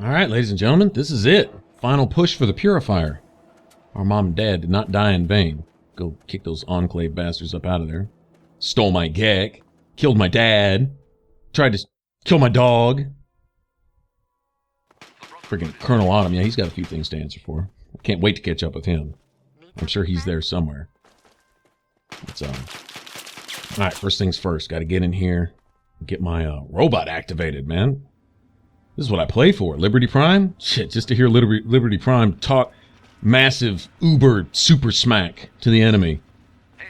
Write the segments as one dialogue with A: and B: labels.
A: Alright, ladies and gentlemen, this is it. Final push for the Purifier. Our mom and dad did not die in vain. Go kick those Enclave bastards up out of there. Stole my gek. Killed my dad. Tried to kill my dog. Freaking Colonel Autumn. Yeah, he's got a few things to answer for. I can't wait to catch up with him. I'm sure he's there somewhere. Let's, alright, first things first. Gotta get in here. Get my robot activated, man. This is what I play for. Liberty Prime? Shit, just to hear Liberty Prime talk massive uber super smack to the enemy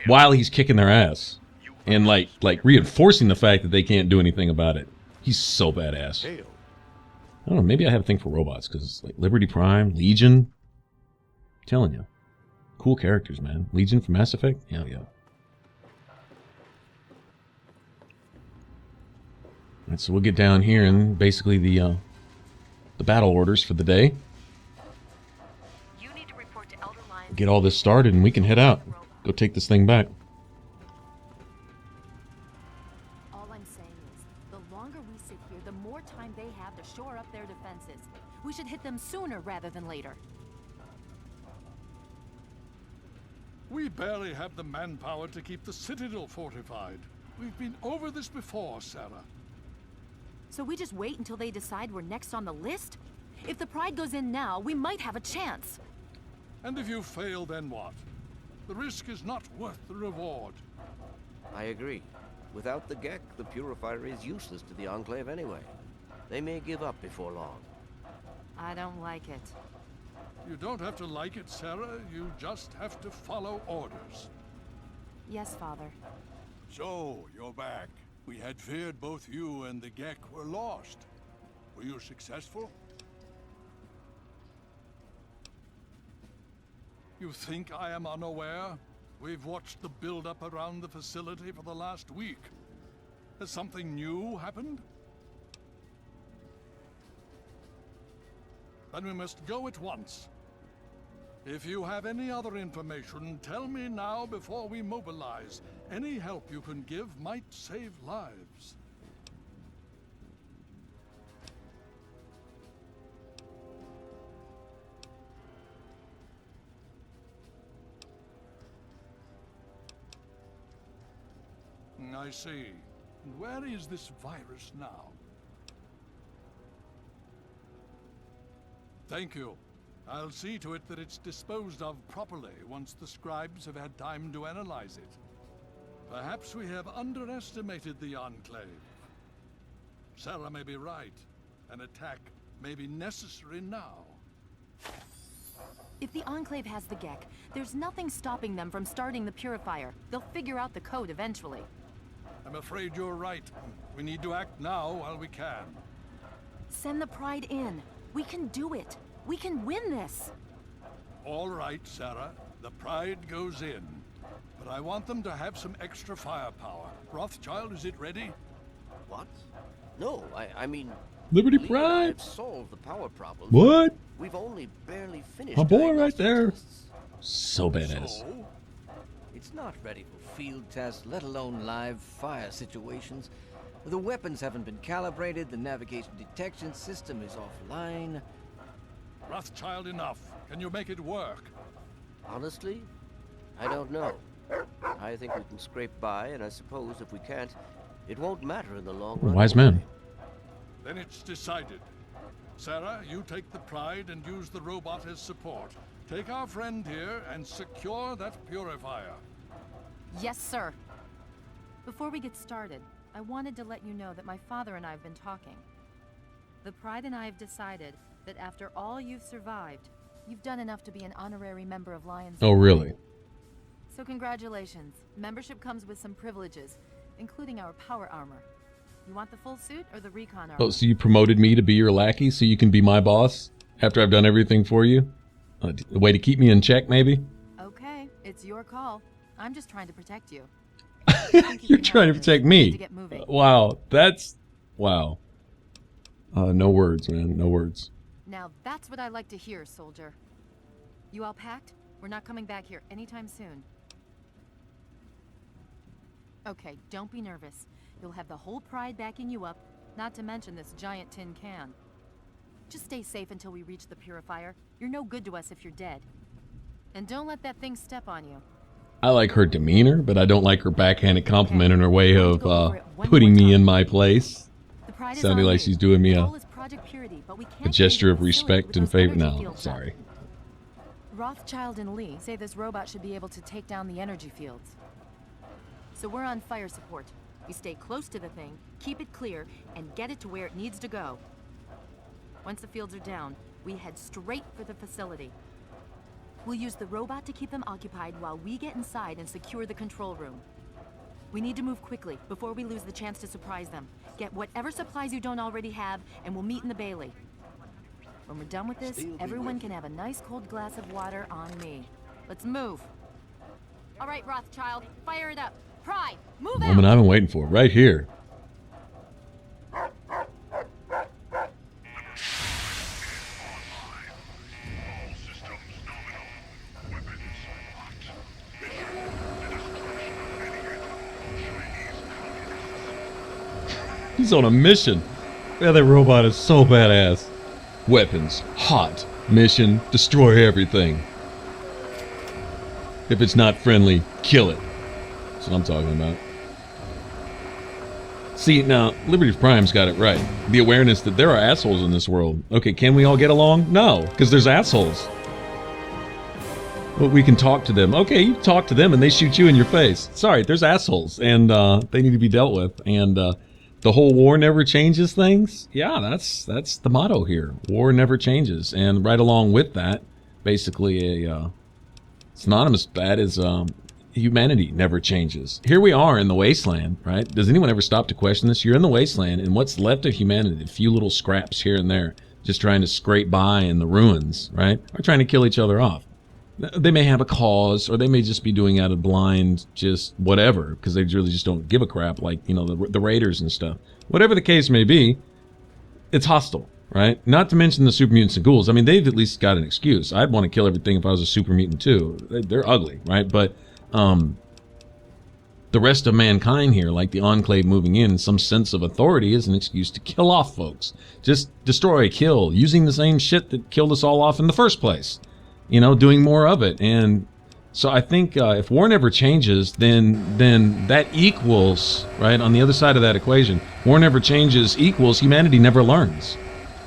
A: while he's kicking their ass. And like reinforcing the fact that they can't do anything about it. He's so badass. I don't know, maybe I have a thing for robots, because like Liberty Prime, Legion. I'm telling you. Cool characters, man. Legion from Mass Effect? Yeah, yeah. Alright, so we'll get down here and basically the battle orders for the day.
B: You need to report to Elder Lion.
A: Get all this started and we can head out. Go take this thing back.
B: All I'm saying is, the longer we sit here, the more time they have to shore up their defenses. We should hit them sooner rather than later.
C: We barely have the manpower to keep the Citadel fortified. We've been over this before, Sarah.
B: So we just wait until they decide we're next on the list? If the Pride goes in now, we might have a chance.
C: And if you fail, then what? The risk is not worth the reward.
D: I agree. Without the Gek, the Purifier is useless to the Enclave anyway. They may give up before long.
B: I don't like it.
C: You don't have to like it, Sarah. You just have to follow orders.
B: Yes, Father.
C: So, you're back. We had feared both you and the Gek were lost. Were you successful? You think I am unaware? We've watched the build-up around the facility for the last week. Has something new happened? Then we must go at once. If you have any other information, tell me now before we mobilize. Any help you can give might save lives. I see. And where is this virus now? Thank you. I'll see to it that it's disposed of properly once the scribes have had time to analyze it. Perhaps we have underestimated the Enclave. Sarah may be right. An attack may be necessary now.
B: If the Enclave has the Gek, there's nothing stopping them from starting the Purifier. They'll figure out the code eventually.
C: I'm afraid you're right. We need to act now while we can.
B: Send the Pride in. We can do it. We can win this!
C: All right, Sarah. The Pride goes in. But I want them to have some extra firepower. Rothschild, is it ready?
D: What? No, I mean...
A: Liberty
D: Leon,
A: Pride?
D: I've solved the power problem.
A: What?
D: We've only barely finished.
A: My boy right
D: diagnostic
A: there.
D: tests.
A: So badass.
C: So?
E: It's not ready for field tests, let alone live fire situations. The weapons haven't been calibrated, the navigation detection system is offline.
C: Rothschild, enough. Can you make it work?
D: Honestly, I don't know. I think we can scrape by, and I suppose if we can't, it won't matter in the long run.
A: Wise man.
C: Then it's decided. Sarah, you take the Pride and use the robot as support. Take our friend here and secure that Purifier.
B: Yes, sir. Before we get started, I wanted to let you know that my father and I have been talking. The Pride and I have decided that after all you've survived, you've done enough to be an honorary member of Lion's.
A: Oh, really?
B: So congratulations. Membership comes with some privileges, including our power armor. You want the full suit or the recon armor?
A: Oh, so you promoted me to be your lackey so you can be my boss after I've done everything for you? A way to keep me in check, maybe?
B: Okay, it's your call. I'm just trying to protect you.
A: You're trying to protect me.
B: To get moving.
A: Wow, that's... Wow. No words, man. No words.
B: Now that's what I like to hear, soldier. You all packed? We're not coming back here anytime soon. Okay, don't be nervous. You'll have the whole Pride backing you up, not to mention this giant tin can. Just stay safe until we reach the Purifier. You're no good to us if you're dead. And don't let that thing step on you.
A: I like her demeanor, but I don't like her backhanded compliment in her way of
B: Go over it one
A: putting
B: more
A: me in
B: time.
A: my place.
B: The Pride is
A: Sounding
B: on
A: like
B: you.
A: she's doing me
B: The
A: a
B: goal is Project Purity, but we can't
A: gesture of
B: leave the facility
A: respect
B: with
A: and
B: those
A: favor.
B: energy
A: No,
B: fields up.
A: sorry.
B: Rothschild and Lee say this robot should be able to take down the energy fields. So we're on fire support. We stay close to the thing, keep it clear, and get it to where it needs to go. Once the fields are down, we head straight for the facility. We'll use the robot to keep them occupied while we get inside and secure the control room. We need to move quickly before we lose the chance to surprise them. Get whatever supplies you don't already have, and we'll meet in the Bailey. When we're done with this, everyone can have a nice cold glass of water on me. Let's move. All right, Rothschild, fire it up. Pride, move out!
A: Moment I've been waiting for, right here. He's on a mission. Yeah, that robot is so badass. Weapons, hot. Mission, destroy everything. If it's not friendly, kill it. That's what I'm talking about. See, now, Liberty Prime's got it right. The awareness that there are assholes in this world. Okay, can we all get along? No, because there's assholes. But we can talk to them. Okay, you talk to them and they shoot you in your face. Sorry, there's assholes, and they need to be dealt with. And the whole war never changes things. Yeah, that's the motto here. War never changes. And right along with that, basically a synonymous with that is humanity never changes. Here we are in the wasteland, right? Does anyone ever stop to question this? You're in the wasteland, and what's left of humanity, a few little scraps here and there, just trying to scrape by in the ruins, right? Are trying to kill each other off. They may have a cause, or they may just be doing out of blind, just whatever, because they really just don't give a crap, like, you know, the Raiders and stuff. Whatever the case may be, it's hostile, right? Not to mention the super mutants and ghouls. I mean, they've at least got an excuse. I'd want to kill everything if I was a super mutant too. They're ugly, right? But the rest of mankind here, like the Enclave moving in, some sense of authority is an excuse to kill off folks. Just destroy, kill, using the same shit that killed us all off in the first place. You know, doing more of it. And so I think if war never changes, then that equals, right, on the other side of that equation, war never changes equals humanity never learns.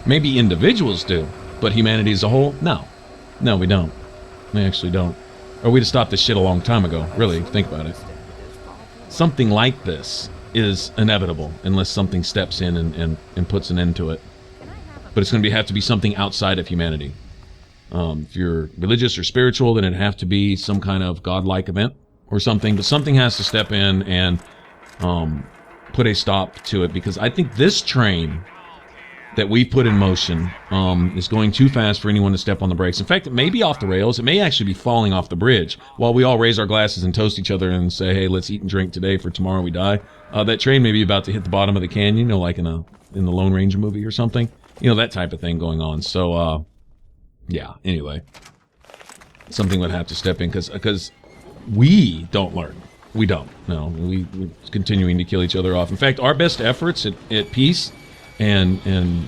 A: Maybe individuals do, but humanity as a whole, no. No, we don't. We actually don't. Or we'd have stopped this shit a long time ago, really, think about it. Something like this is inevitable unless something steps in and puts an end to it. But it's going to have to be something outside of humanity. If you're religious or spiritual, then it'd have to be some kind of godlike event or something. But something has to step in and put a stop to it, because I think this train that we've put in motion is going too fast for anyone to step on the brakes. In fact, it may be off the rails. It may actually be falling off the bridge while we all raise our glasses and toast each other and say, hey, let's eat and drink today for tomorrow we die. That train may be about to hit the bottom of the canyon, you know, like in the Lone Ranger movie or something. You know, that type of thing going on. So, yeah, anyway, something would have to step in because we don't learn. We don't. No, we're continuing to kill each other off. In fact, our best efforts at peace and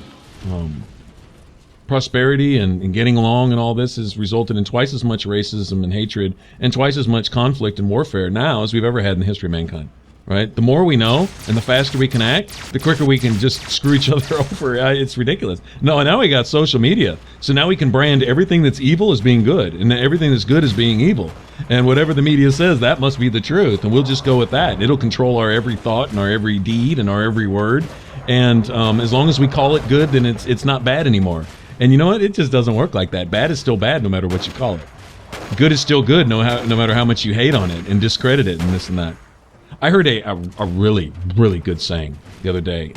A: prosperity and getting along and all this has resulted in twice as much racism and hatred and twice as much conflict and warfare now as we've ever had in the history of mankind. Right? The more we know and the faster we can act, the quicker we can just screw each other over. It's ridiculous. No, now we got social media. So now we can brand everything that's evil as being good and everything that's good as being evil. And whatever the media says, that must be the truth. And we'll just go with that. It'll control our every thought and our every deed and our every word. And as long as we call it good, then it's not bad anymore. And you know what? It just doesn't work like that. Bad is still bad no matter what you call it. Good is still good no matter how much you hate on it and discredit it and this and that. I heard a really, really good saying the other day.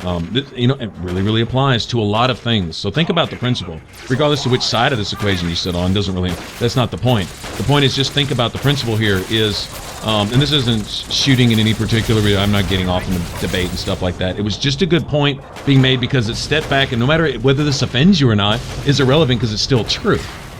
A: You know, it really applies to a lot of things. So think about the principle. Regardless of which side of this equation you sit on, that's not the point. The point is just think about the principle here is, and this isn't shooting in any particular, I'm not getting off in the debate and stuff like that. It was just a good point being made because it stepped back, and no matter whether this offends you or not, is irrelevant because it's still true.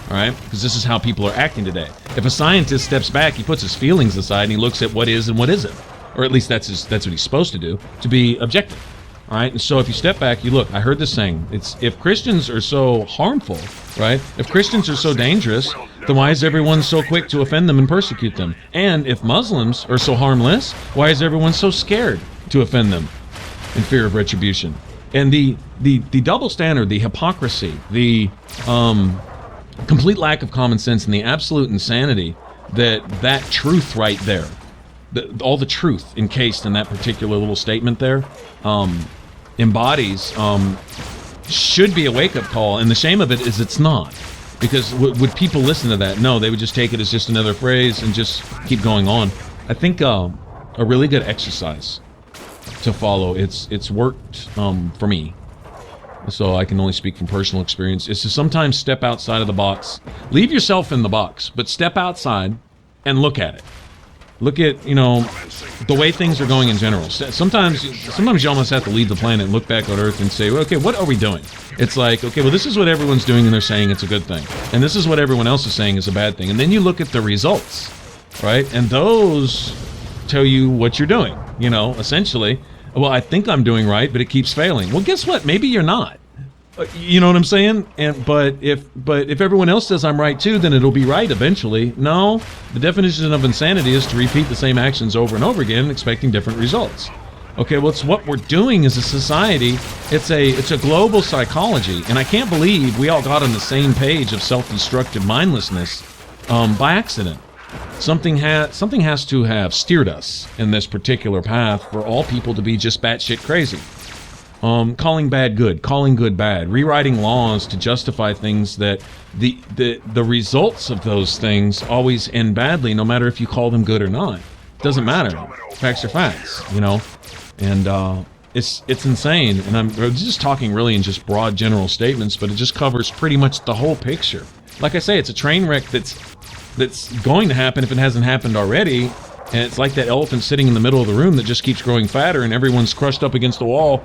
A: All right, because this is how people are acting today. If a scientist steps back, he puts his feelings aside and he looks at what is and what isn't. Or at least that's what he's supposed to do, to be objective. All right, and so if you step back, you look. I heard this saying. It's if Christians are so harmful, right? If Christians are so dangerous, then why is everyone so quick to offend them and persecute them? And if Muslims are so harmless, why is everyone so scared to offend them in fear of retribution? And the double standard, the hypocrisy, the complete lack of common sense, and the absolute insanity that truth right there, all the truth encased in that particular little statement there, embodies, should be a wake-up call. And the shame of it is it's not. Because would people listen to that? No, they would just take it as just another phrase and just keep going on. I think a really good exercise to follow, it's worked for me, so I can only speak from personal experience, is to sometimes step outside of the box. Leave yourself in the box, but step outside and look at it. Look at, you know, the way things are going in general. Sometimes you almost have to leave the planet and look back at Earth and say, well, okay, what are we doing? It's like, okay, well, this is what everyone's doing and they're saying it's a good thing. And this is what everyone else is saying is a bad thing. And then you look at the results, right? And those tell you what you're doing, you know, essentially. Well, I think I'm doing right, but it keeps failing. Well, guess what? Maybe you're not. You know what I'm saying? But if everyone else says I'm right too, then it'll be right eventually. No, the definition of insanity is to repeat the same actions over and over again, expecting different results. Okay, well, it's what we're doing as a society. It's a global psychology, and I can't believe we all got on the same page of self-destructive mindlessness by accident. Something has to have steered us in this particular path for all people to be just batshit crazy. Calling bad good, calling good bad, rewriting laws to justify things that the results of those things always end badly, no matter if you call them good or not. It doesn't matter. Facts are facts, you know? And it's insane. And I'm just talking really in just broad general statements, but it just covers pretty much the whole picture. Like I say, it's a train wreck that's going to happen if it hasn't happened already. And it's like that elephant sitting in the middle of the room that just keeps growing fatter, and everyone's crushed up against the wall,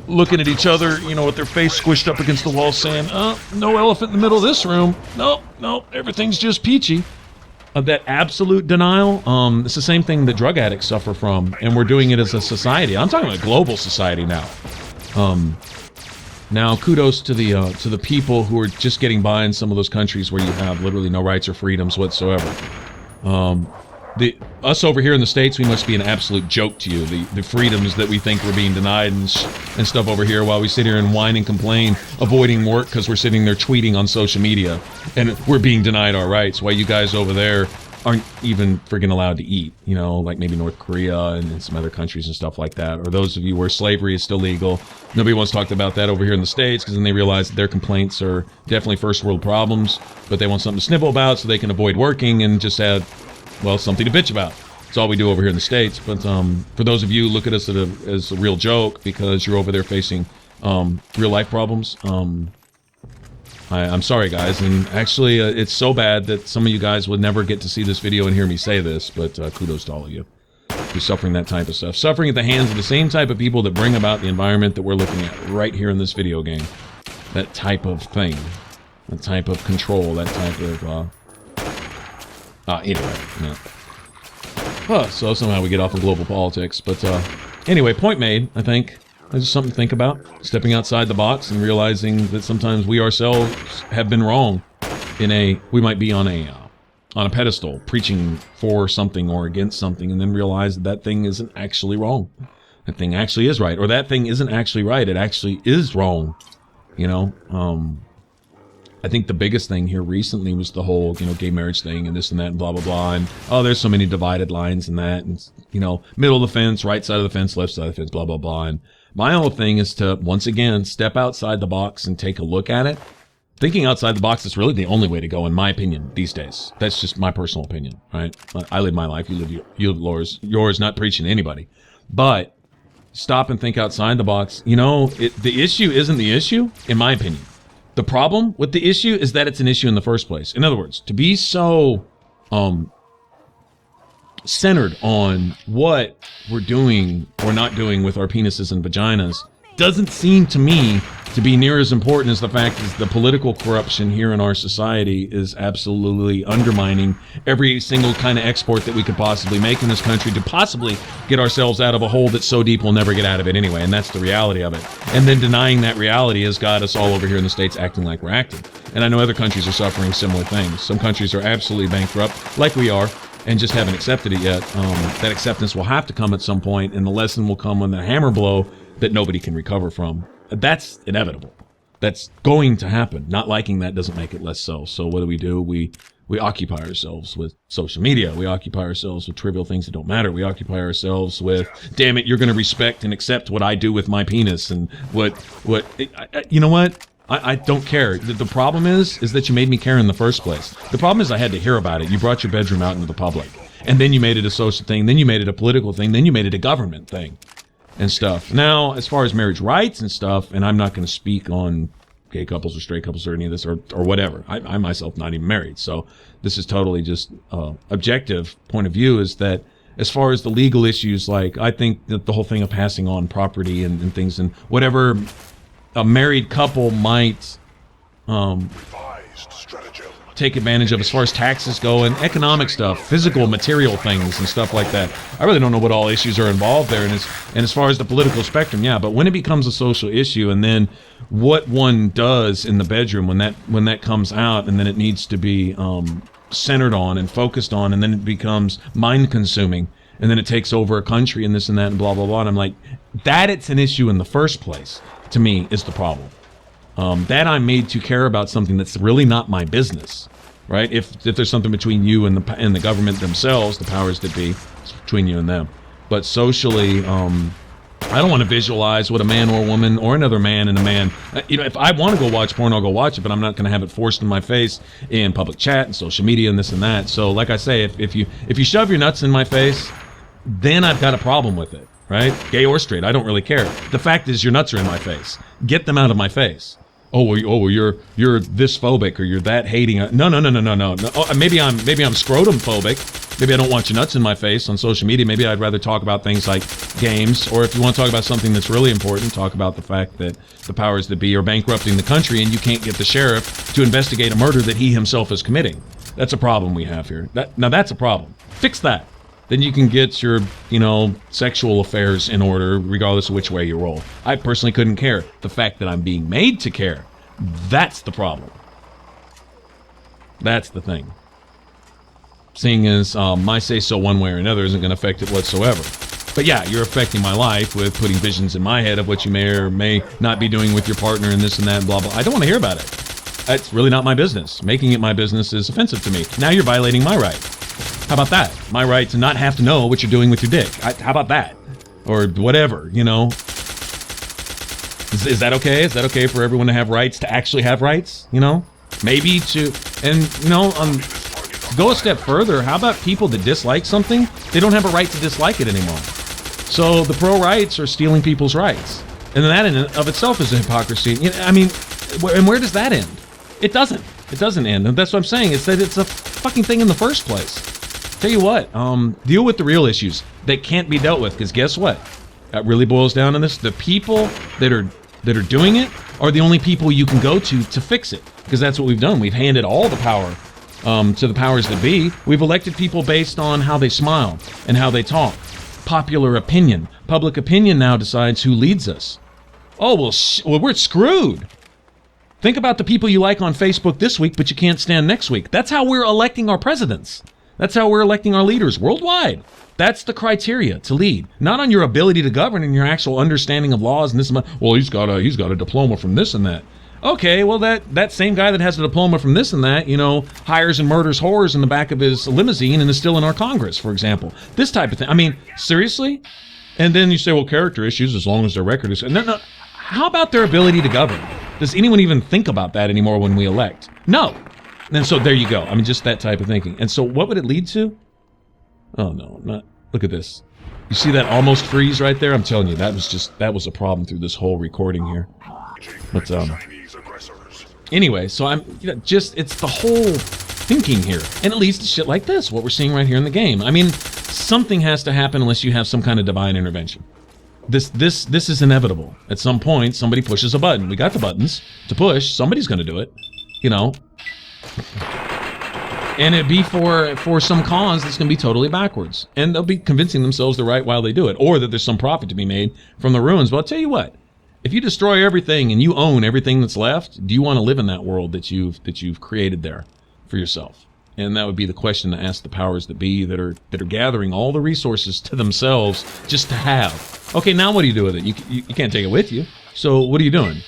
A: looking at each other, you know, with their face squished up against the wall, saying, no elephant in the middle of this room. No, everything's just peachy. That absolute denial, it's the same thing that drug addicts suffer from, and we're doing it as a society. I'm talking about a global society now. Now, kudos to the people who are just getting by in some of those countries where you have literally no rights or freedoms whatsoever. Us over here in the States, we must be an absolute joke to you. The freedoms that we think we're being denied and stuff over here, while we sit here and whine and complain, avoiding work because we're sitting there tweeting on social media, and we're being denied our rights, while you guys over there aren't even friggin' allowed to eat, you know, like maybe North Korea and some other countries and stuff like that. Or those of you where slavery is still legal. Nobody wants to talk about that over here in the States, because then they realize that their complaints are definitely first world problems, but they want something to snivel about so they can avoid working and just add, well, something to bitch about. That's all we do over here in the States. But for those of you who look at us as a real joke because you're over there facing real life problems, I'm sorry, guys. And actually, it's so bad that some of you guys would never get to see this video and hear me say this, but kudos to all of you. You're suffering that type of stuff. Suffering at the hands of the same type of people that bring about the environment that we're looking at right here in this video game. That type of thing. That type of control. That type of... anyway, yeah. So somehow we get off of global politics, but anyway, point made, I think. It's just something to think about. Stepping outside the box and realizing that sometimes we ourselves have been wrong we might be on a pedestal, preaching for something or against something, and then realize that thing isn't actually wrong. That thing actually is right, or that thing isn't actually right, it actually is wrong, you know? I think the biggest thing here recently was the whole, you know, gay marriage thing and this and that and blah, blah, blah. And, there's so many divided lines and that. And, you know, middle of the fence, right side of the fence, left side of the fence, blah, blah, blah. And my whole thing is to, once again, step outside the box and take a look at it. Thinking outside the box is really the only way to go, in my opinion, these days. That's just my personal opinion, right? I live my life. You live yours, not preaching to anybody. But stop and think outside the box. You know, the issue isn't the issue, in my opinion. The problem with the issue is that it's an issue in the first place. In other words, to be so centered on what we're doing or not doing with our penises and vaginas doesn't seem to me to be near as important as the fact that the political corruption here in our society is absolutely undermining every single kind of export that we could possibly make in this country to possibly get ourselves out of a hole that's so deep we'll never get out of it anyway, and that's the reality of it. And then denying that reality has got us all over here in the States acting like we're acting. And I know other countries are suffering similar things. Some countries are absolutely bankrupt, like we are, and just haven't accepted it yet. That acceptance will have to come at some point, and the lesson will come when the hammer blow that nobody can recover from. That's inevitable. That's going to happen. Not liking that doesn't make it less so. So what do? We occupy ourselves with social media. We occupy ourselves with trivial things that don't matter. We occupy ourselves with, damn it, you're going to respect and accept what I do with my penis, and you know what? I don't care. The problem is that you made me care in the first place. The problem is I had to hear about it. You brought your bedroom out into the public, and then you made it a social thing, then you made it a political thing, then you made it a government thing and stuff. Now, as far as marriage rights and stuff, and I'm not going to speak on gay couples or straight couples or any of this or whatever. I myself not even married, so this is totally just objective point of view, is that as far as the legal issues, like, I think that the whole thing of passing on property and things and whatever a married couple might take advantage of as far as taxes go and economic stuff, physical, material things and stuff like that. I really don't know what all issues are involved there. And as far as the political spectrum, yeah, but when it becomes a social issue, and then what one does in the bedroom when that comes out, and then it needs to be centered on and focused on, and then it becomes mind consuming, and then it takes over a country and this and that and blah, blah, blah. And I'm like, that it's an issue in the first place, to me, is the problem. That I'm made to care about something that's really not my business, right? If there's something between you and the government themselves, the powers that be, it's between you and them. But socially, I don't want to visualize what a man or a woman or another man and a man, if I want to go watch porn, I'll go watch it, but I'm not going to have it forced in my face in public chat and social media and this and that. So like I say, if you shove your nuts in my face, then I've got a problem with it, right? Gay or straight, I don't really care. The fact is, your nuts are in my face. Get them out of my face. Oh, you're this phobic, or you're that hating. No. Oh, maybe I'm scrotum phobic. Maybe I don't want your nuts in my face on social media. Maybe I'd rather talk about things like games, or if you want to talk about something that's really important, talk about the fact that the powers that be are bankrupting the country, and you can't get the sheriff to investigate a murder that he himself is committing. That's a problem we have here. Now that's a problem. Fix that. Then you can get your, sexual affairs in order, regardless of which way you roll. I personally couldn't care. The fact that I'm being made to care, that's the problem. That's the thing. Seeing as my say-so one way or another isn't going to affect it whatsoever. But yeah, you're affecting my life with putting visions in my head of what you may or may not be doing with your partner and this and that and blah, blah. I don't want to hear about it. That's really not my business. Making it my business is offensive to me. Now you're violating my right. How about that? My right to not have to know what you're doing with your dick. How about that? Or whatever, Is that okay? Is that okay for everyone to have rights, to actually have rights? Maybe to, and, go a step further. How about people that dislike something? They don't have a right to dislike it anymore. So the pro-rights are stealing people's rights. And that in and of itself is a hypocrisy. And where does that end? It doesn't. It doesn't end. And that's what I'm saying. It's that it's a fucking thing in the first place. Tell you what, deal with the real issues that can't be dealt with, because guess what? That really boils down to this. The people that are doing it are the only people you can go to fix it, because that's what we've done. We've handed all the power to the powers that be. We've elected people based on how they smile and how they talk. Popular opinion. Public opinion now decides who leads us. Oh, well, we're screwed. Think about the people you like on Facebook this week, but you can't stand next week. That's how we're electing our presidents. That's how we're electing our leaders worldwide. That's the criteria to lead, not on your ability to govern and your actual understanding of laws and this and that. Well, he's got a diploma from this and that. Okay, well, that same guy that has a diploma from this and that, hires and murders whores in the back of his limousine and is still in our Congress, for example. This type of thing. I mean, seriously? And then you say, well, character issues, as long as their record is... No. How about their ability to govern? Does anyone even think about that anymore when we elect? No. And so there you go. I mean, just that type of thinking. And so what would it lead to? Oh, no, not. Look at this. You see that almost freeze right there? I'm telling you, that was a problem through this whole recording here. But, anyway, so it's the whole thinking here. And it leads to shit like this, what we're seeing right here in the game. I mean, something has to happen unless you have some kind of divine intervention. This is inevitable. At some point, somebody pushes a button. We got the buttons to push. Somebody's going to do it, you know. And it'd be for some cause that's going to be totally backwards. And they'll be convincing themselves they're right while they do it, or that there's some profit to be made from the ruins. But I'll tell you what, if you destroy everything and you own everything that's left, do you want to live in that world that you've created there for yourself? And that would be the question to ask the powers that be that are gathering all the resources to themselves just to have. Okay, now what do you do with it? You can't take it with you. So what are you doing?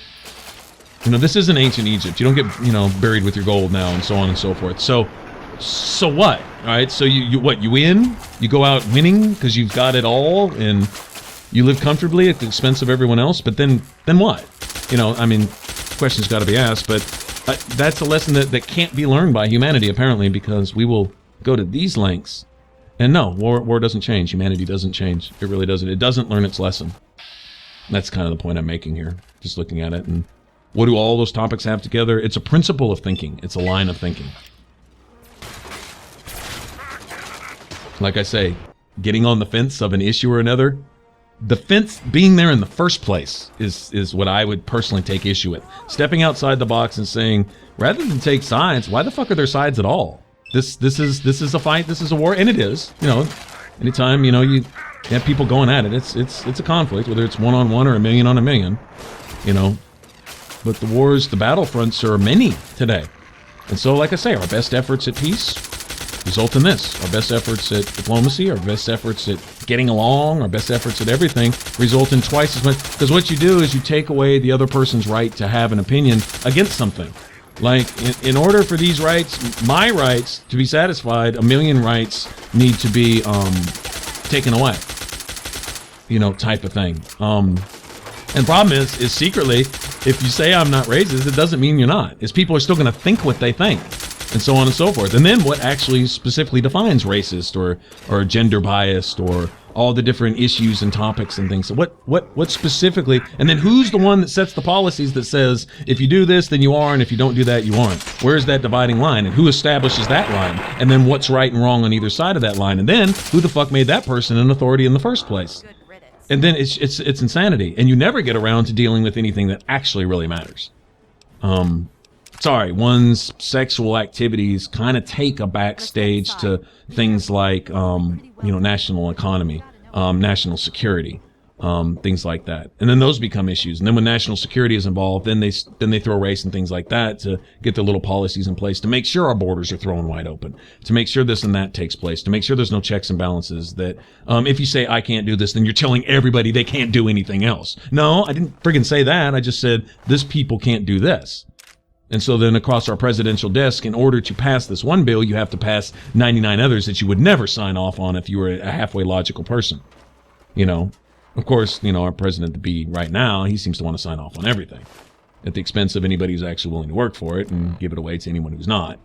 A: You know, this isn't ancient Egypt. You don't get, you know, buried with your gold now and so on and so forth. So what? All right, so you win? You go out winning because you've got it all and you live comfortably at the expense of everyone else, but then what? You know, I mean, questions got to be asked, but that's a lesson that can't be learned by humanity, apparently, because we will go to these lengths. And no, war doesn't change. Humanity doesn't change. It really doesn't. It doesn't learn its lesson. That's kind of the point I'm making here, just looking at it. And what do all those topics have together? It's a principle of thinking. It's a line of thinking. Like I say, getting on the fence of an issue or another, the fence being there in the first place is what I would personally take issue with. Stepping outside the box and saying, rather than take sides, why the fuck are there sides at all? This is a fight, this is a war, and it is. You know, anytime, you know, you have people going at it, it's a conflict, whether it's 1-on-1 or 1,000,000 on 1,000,000, you know. But the battlefronts are many today. And so, like I say, our best efforts at peace result in this. Our best efforts at diplomacy, our best efforts at getting along, our best efforts at everything result in twice as much. Because what you do is you take away the other person's right to have an opinion against something. Like, in order for these rights, my rights, to be satisfied, 1,000,000 rights need to be taken away. You know, type of thing. And the problem is secretly, if you say I'm not racist, it doesn't mean you're not. Is people are still going to think what they think. And so on and so forth. And then what actually specifically defines racist or gender biased or all the different issues and topics and things. So what specifically, and then who's the one that sets the policies that says, if you do this, then you are, and if you don't do that, you aren't? Where's that dividing line? And who establishes that line? And then what's right and wrong on either side of that line? And then who the fuck made that person an authority in the first place? And then it's insanity. And you never get around to dealing with anything that actually really matters. Sorry, one's sexual activities kind of take a backstage to things like, you know, national economy, national security, things like that. And then those become issues. And then when national security is involved, then they throw race and things like that to get their little policies in place to make sure our borders are thrown wide open, to make sure this and that takes place, to make sure there's no checks and balances, that if you say I can't do this, then you're telling everybody they can't do anything else. No, I didn't friggin' say that. I just said this people can't do this. And so then across our presidential desk, in order to pass this one bill, you have to pass 99 others that you would never sign off on if you were a halfway logical person. You know, of course, you know, our president-to-be right now, he seems to want to sign off on everything at the expense of anybody who's actually willing to work for it and give it away to anyone who's not.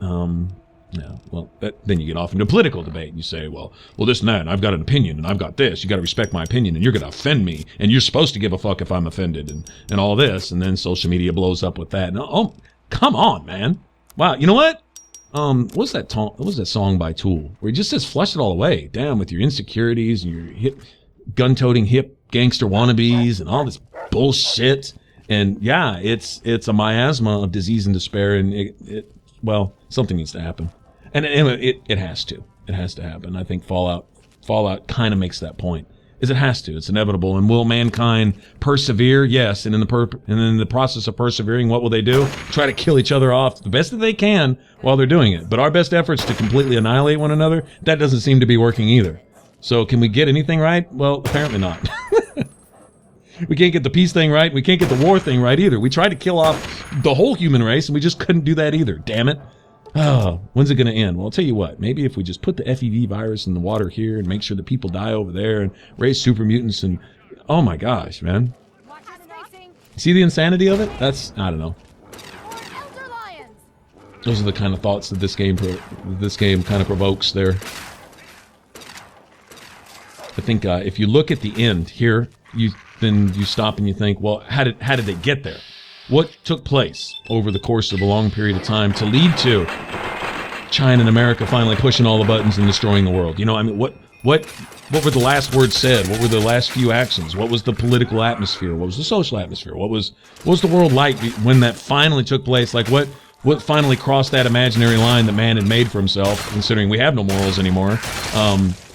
A: Yeah, well, then you get off into political debate and you say, well, this and that, and I've got an opinion and I've got this. You got to respect my opinion and you're going to offend me and you're supposed to give a fuck if I'm offended and all this. And then social media blows up with that. And, come on, man. Wow, you know what? What's that song by Tool where he just says flush it all away. Damn, with your insecurities and your hip gun-toting hip gangster wannabes and all this bullshit. And yeah, it's a miasma of disease and despair, and well, something needs to happen. And it has to. It has to happen. I think Fallout kind of makes that point. Is it has to. It's inevitable. And will mankind persevere? Yes. And in the process of persevering, what will they do? Try to kill each other off the best that they can while they're doing it. But our best efforts to completely annihilate one another, that doesn't seem to be working either. So can we get anything right? Well, apparently not. We can't get the peace thing right. We can't get the war thing right either. We tried to kill off the whole human race, and we just couldn't do that either. Damn it. Oh, when's it going to end? Well, I'll tell you what. Maybe if we just put the FEV virus in the water here and make sure that people die over there and raise super mutants and... Oh my gosh, man. See the insanity of it? I don't know. Those are the kind of thoughts that this game kind of provokes there. I think if you look at the end here, then you stop and you think, well, how did they get there? What took place over the course of a long period of time to lead to China and America finally pushing all the buttons and destroying the world? You know, I mean, what What were the last words said? What were the last few actions? What was the political atmosphere? What was the social atmosphere? What was the world like when that finally took place? Like what finally crossed that imaginary line that man had made for himself, considering we have no morals anymore?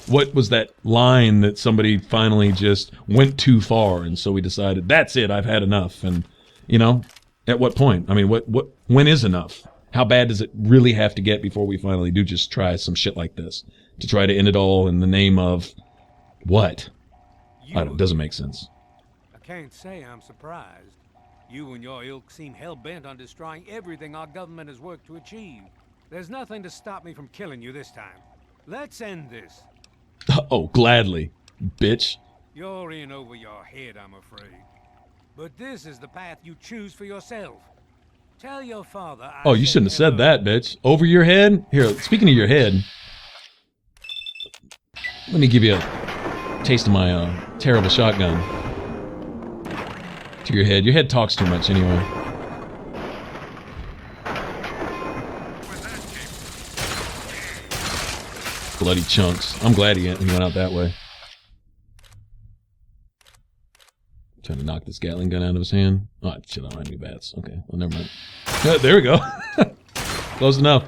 A: What was that line that somebody finally just went too far, and so we decided, that's it, I've had enough? And, you know, at what point? I mean, when is enough? How bad does it really have to get before we finally do just try some shit like this? To try to end it all in the name of what? It doesn't make sense.
F: I can't say I'm surprised. You and your ilk seem hell-bent on destroying everything our government has worked to achieve. There's nothing to stop me from killing you this time. Let's end this.
A: Oh, gladly, bitch.
F: You're in over your head, I'm afraid. But this is the path you choose for yourself. Tell your father
A: Oh, you shouldn't have said that, bitch. Over your head? Here, speaking of your head, let me give you a taste of my terrible shotgun. To your head. Your head talks too much anyway. Bloody chunks. I'm glad he went out that way. Trying to knock this Gatling gun out of his hand. Oh, shit, I don't have any bats. Okay, well, never mind. There we go. Close enough.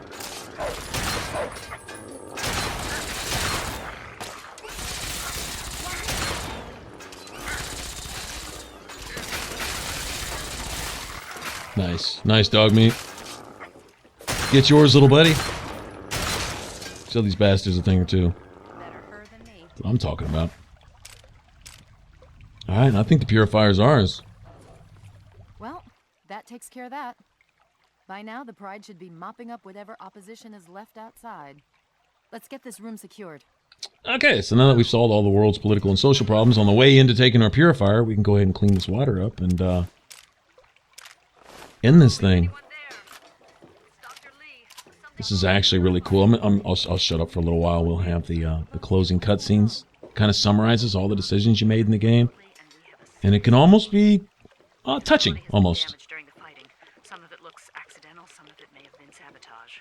A: Nice. Nice dog meat. Get yours, little buddy. Show these bastards a thing or two. That's what I'm talking about. Alright, I think the Purifier's ours.
B: Well, that takes care of that. By now, the Pride should be mopping up whatever opposition is left outside. Let's get this room secured.
A: Okay, so now that we've solved all the world's political and social problems, on the way into taking our Purifier, we can go ahead and clean this water up and, end this thing. This is actually really cool. I'll shut up for a little while. We'll have the closing cutscenes. Kind of summarizes all the decisions you made in the game. And it can almost be touching, almost.
G: During the fighting. Some of it looks accidental, some of it may have been sabotage.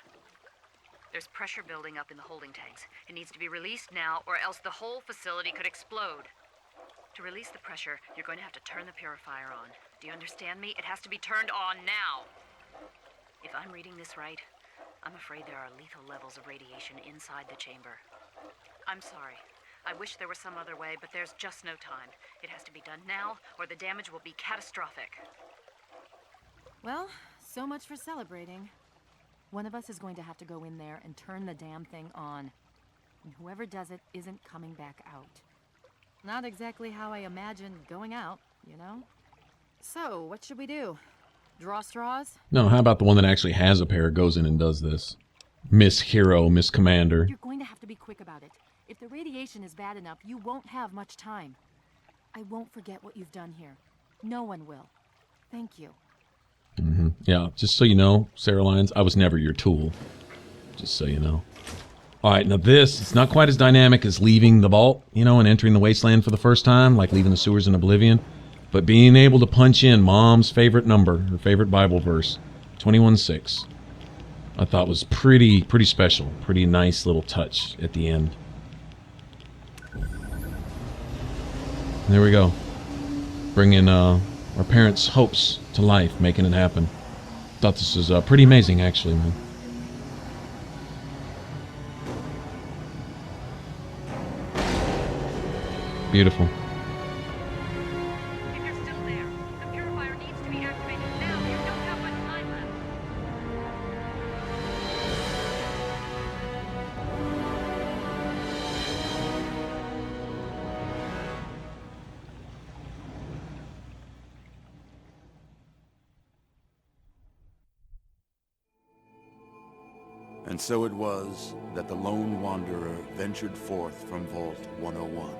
G: There's pressure building up in the holding tanks. It needs to be released now, or else the whole facility could explode. To release the pressure, you're going to have to turn the purifier on. Do you understand me? It has to be turned on now. If I'm reading this right, I'm afraid there are lethal levels of radiation inside the chamber. I'm sorry. I wish there was some other way, but there's just no time. It has to be done now, or the damage will be catastrophic.
B: Well, so much for celebrating. One of us is going to have to go in there and turn the damn thing on. And whoever does it isn't coming back out. Not exactly how I imagined going out, you know? So, what should we do? Draw straws?
A: No, how about the one that actually has a pair, goes in and does this? Miss Hero, Miss Commander.
B: You're going to have to be quick about it. If the radiation is bad enough, you won't have much time. I won't forget what you've done here. No one will. Thank you.
A: Mm-hmm. Yeah, just so you know, Sarah Lyons, I was never your tool. Just so you know. Alright, now this, it's not quite as dynamic as leaving the vault, you know, and entering the wasteland for the first time, like leaving the sewers in Oblivion. But being able to punch in Mom's favorite number, her favorite Bible verse, 21:6, I thought was pretty special. Pretty nice little touch at the end. There we go. Bringing our parents' hopes to life, making it happen. Thought this was pretty amazing, actually, man. Beautiful.
G: If you're still there, the purifier needs to be activated now. You don't have much time left.
H: And so it was that the lone wanderer ventured forth from Vault 101,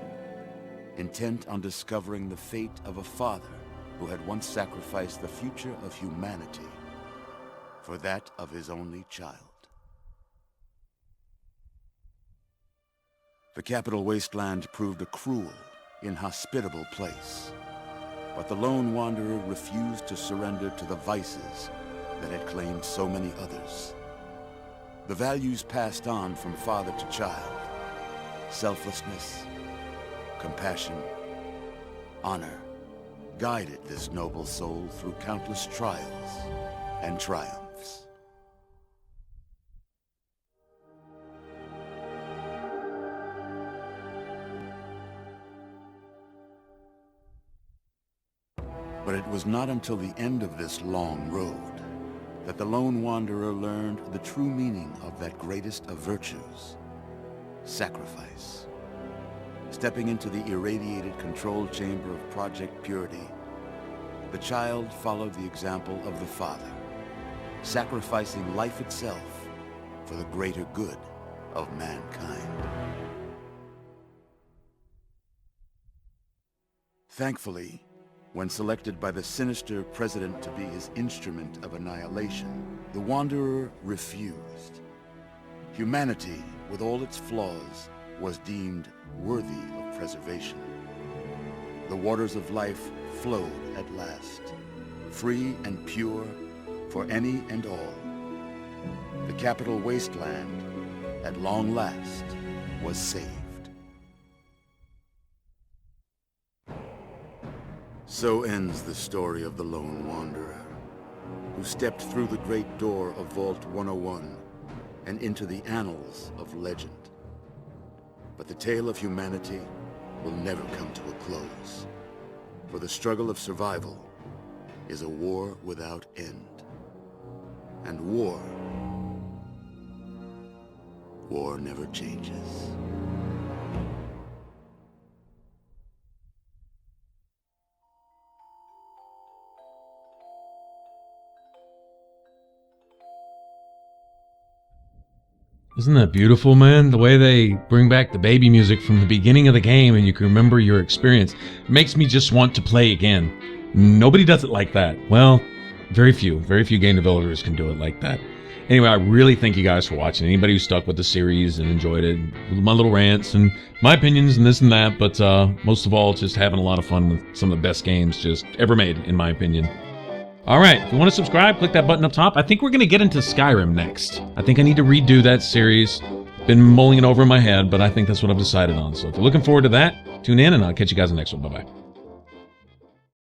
H: intent on discovering the fate of a father who had once sacrificed the future of humanity for that of his only child. The capital wasteland proved a cruel, inhospitable place, but the lone wanderer refused to surrender to the vices that had claimed so many others. The values passed on from father to child selflessness, compassion, honor guided this noble soul through countless trials and triumphs. But it was not until the end of this long road that the lone wanderer learned the true meaning of that greatest of virtues, sacrifice. Stepping into the irradiated control chamber of Project Purity, the child followed the example of the father, sacrificing life itself for the greater good of mankind. Thankfully, when selected by the sinister president to be his instrument of annihilation, the Wanderer refused. Humanity, with all its flaws, was deemed worthy of preservation. The waters of life flowed at last, free and pure for any and all. The capital wasteland, at long last, was saved. So ends the story of the Lone Wanderer, who stepped through the great door of Vault 101 and into the annals of legend. But the tale of humanity will never come to a close, for the struggle of survival is a war without end. And war never changes.
A: Isn't that beautiful, man? The way they bring back the baby music from the beginning of the game and you can remember your experience makes me just want to play again. Nobody does it like that. Well, very few game developers can do it like that. Anyway, I really thank you guys for watching. Anybody who stuck with the series and enjoyed it, my little rants and my opinions and this and that, but most of all, just having a lot of fun with some of the best games just ever made, in my opinion. Alright, if you want to subscribe, click that button up top. I think we're going to get into Skyrim next. I think I need to redo that series. Been mulling it over in my head, but I think that's what I've decided on. So if you're looking forward to that, tune in and I'll catch you guys in the next one. Bye-bye.